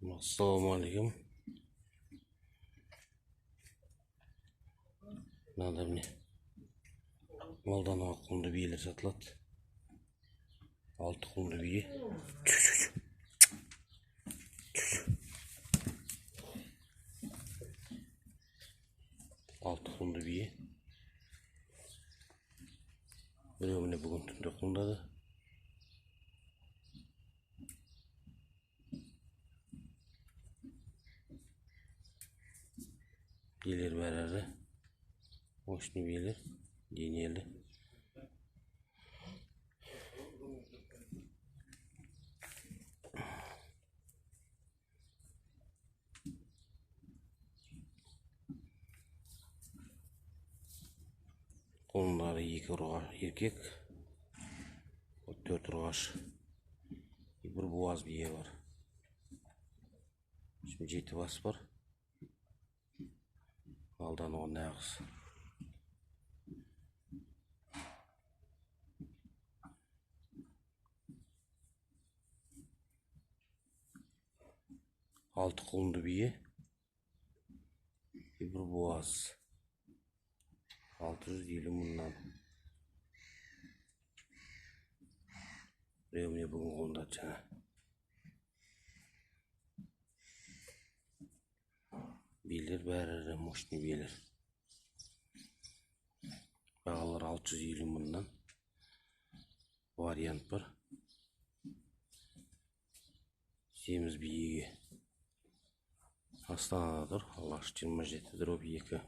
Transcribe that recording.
Ассалаумағалейкум. Мынада міне малдан құнды биелер сатылады. 6 құнды бие. 6 құнды бие. Біреу міне бүгін түнде құндады. Биелер бәрі мощный биелер, денелі. Қолындары 2 ұрғаш еркек, 4 ұрғаш, бір буаз бие бар. 7 бас бар. Алдан оған нағыз. Алты құлынды бие, бір буаз. 650 мыңнан. Біреуіне бүгін қолындады жаңа. Биелер бәрі мощный биелер. Бағалар 650 мыңнан. Вариант бар. Семіз биеге Астанада тұр. Алаш 27/2.